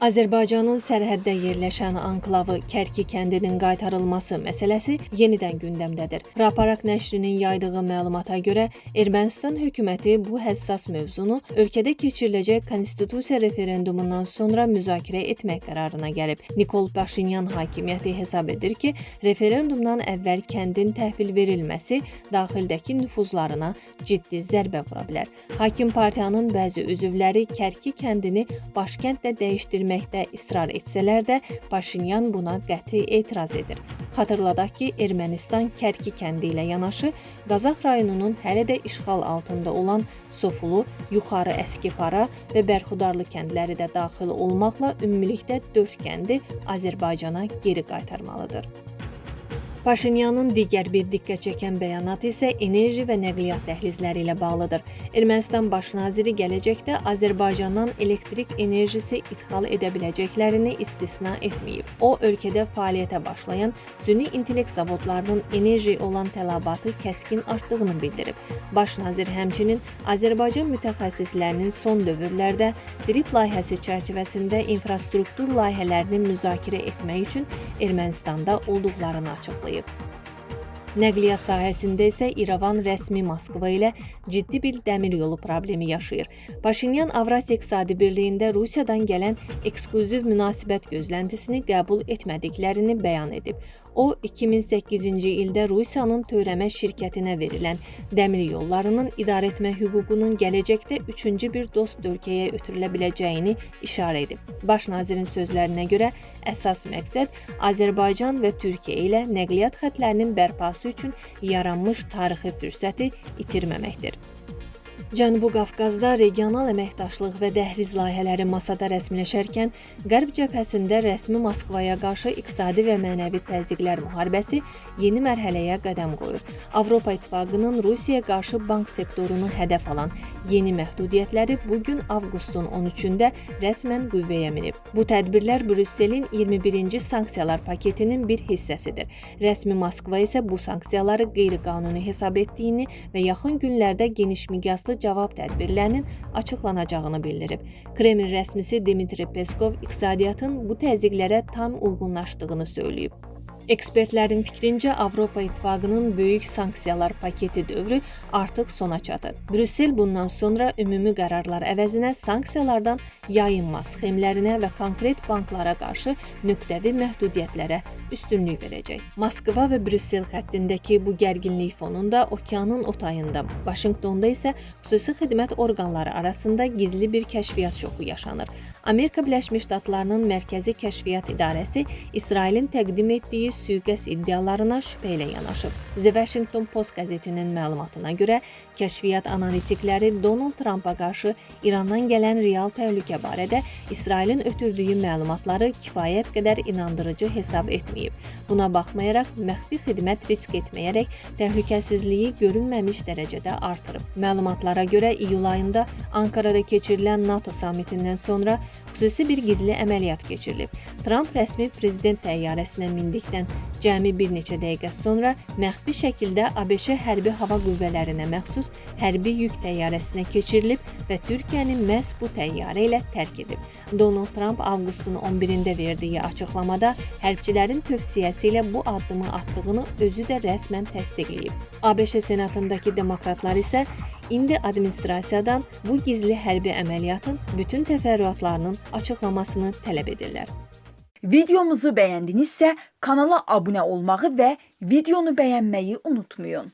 Azərbaycanın sərhəddə yerləşən anklavı Kərki kəndinin qaytarılması məsələsi yenidən gündəmdədir. Raparak nəşrinin yaydığı məlumata görə Ermənistan hökuməti bu həssas mövzunu ölkədə keçiriləcək konstitusiya referendumundan sonra müzakirə etmək qərarına gəlib. Nikol Paşinyan hakimiyyəti hesab edir ki, referendumdan əvvəl kəndin təhvil verilməsi daxildəki nüfuzlarına ciddi zərbə vura bilər. Hakim partiyanın bəzi üzvləri Kərki kəndini başkəndlə dəyişdirməkdə israr etsələr də Paşinyan buna qəti etiraz edir. Xatırladaq ki, Ermənistan Kərki kəndi ilə yanaşı Qazax rayonunun hələ də işğal altında olan Sofulu, Yuxarı Əskipara və Bərxudarlı kəndləri də daxil olmaqla ümumilikdə 4 kəndi Azərbaycana geri qaytarmalıdır. Paşinyanın digər bir diqqət çəkən bəyanatı isə enerji və nəqliyyat dəhlizləri ilə bağlıdır. Ermənistan baş naziri gələcəkdə Azərbaycandan elektrik enerjisi ixal edə biləcəklərini istisna etməyib. O, ölkədə fəaliyyətə başlayan süni intellekt zavodlarının enerji olan tələbatı kəskin artdığını bildirib. Baş nazir həmçinin Azərbaycan mütəxəssislərinin son dövrlərdə DRIP layihəsi çərçivəsində infrastruktur layihələrini müzakirə etmək üçün Ermənistanda olduqlarını açıqlayıb. Nəqliyyat sahəsində isə İrəvan rəsmi Moskva ilə ciddi bir dəmir yolu problemi yaşayır. Paşinyan Avrasiya İqtisadi Birliyində Rusiyadan gələn eksklüziv münasibət gözləntisini qəbul etmədiklərini bəyan edib. O, 2008-ci ildə Rusiyanın törəmə şirkətinə verilən dəmir yollarının idarə etmə hüququnun gələcəkdə üçüncü bir dost ölkəyə ötürülə biləcəyini işarə edib. Baş nazirin sözlərinə görə əsas məqsəd Azərbaycan və Türkiyə ilə nəqliyyat xətlərinin bərpası üçün yaranmış tarixi fürsəti itirməməkdir. Cənubi Qafqazda regional əməkdaşlıq və dəhliz layihələri masada rəsmiləşərkən, Qərb cəbhəsində rəsmi Moskvaya qarşı iqtisadi və mənəvi təzyiqlər müharibəsi yeni mərhələyə qədəm qoyur. Avropa İttifaqının Rusiyaya qarşı bank sektorunu hədəf alan yeni məhdudiyyətləri bugün avqustun 13-də rəsmən qüvvəyə minib. Bu tədbirlər Brüsselin 21-ci sanksiyalar paketinin bir hissəsidir. Rəsmi Moskva isə bu sanksiyaları qeyri-qanuni hesab etdiyini və yaxın günlərdə geniş miqyaslı cavab tədbirlərinin açıqlanacağını bildirib. Kreml rəsmisi Dmitri Peskov iqtisadiyyatın bu təzyiqlərə tam uyğunlaşdığını söyləyib. Ekspertlərin fikrincə, Avropa İttifaqının böyük sanksiyalar paketi dövrü artıq sona çatır. Brüssel bundan sonra ümumi qərarlar əvəzinə sanksiyalardan yayınma sxemlərinə və konkret banklara qarşı nöqtəvi məhdudiyyətlərə üstünlük verəcək. Moskva və Brüssel xəttindəki bu gərginlik fonunda okeanın o tayında, Vaşinqtonda isə xüsusi xidmət orqanları arasında gizli bir kəşfiyyat şoku yaşanır. Amerika Birləşmiş Ştatlarının Mərkəzi Kəşfiyyat İdarəsi İsrailin təqdim etdiyi sui-qəsd iddialarına şübhə ilə yanaşıb. The Washington Post qəzetinin məlumatına görə, kəşfiyyat analitikləri Donald Trumpa qarşı İrandan gələn real təhlükə barədə İsrailin ötürdüyü məlumatları kifayət qədər inandırıcı hesab etməyib. Buna baxmayaraq, məxfi xidmət risk etməyərək təhlükəsizliyi görünməmiş dərəcədə artırıb. Məlumatlara görə, iyul ayında Ankarada keçirilən NATO samitindən sonra xüsusi bir gizli əməliyyat keçirilib. Trump rəsmi prezident təyyarəsinə mindikdən cəmi bir neçə dəqiqə sonra məxfi şəkildə ABŞ hərbi hava qüvvələrinə məxsus hərbi yük təyyarəsinə keçirilib və Türkiyəni məhz bu təyyarə ilə tərk edib. Donald Trump avqustun 11-də verdiyi açıqlamada hərbçilərin tövsiyəsi ilə bu addımı atdığını özü də rəsmən təsdiqləyib. ABŞ senatındakı demokratlar isə indi administrasiyadan bu gizli hərbi əməliyyatın bütün təfərrüatlarının açıqlamasını tələb edirlər. Videomuzu bəyəndinizsə kanala abunə olmağı və videonu bəyənməyi unutmayın.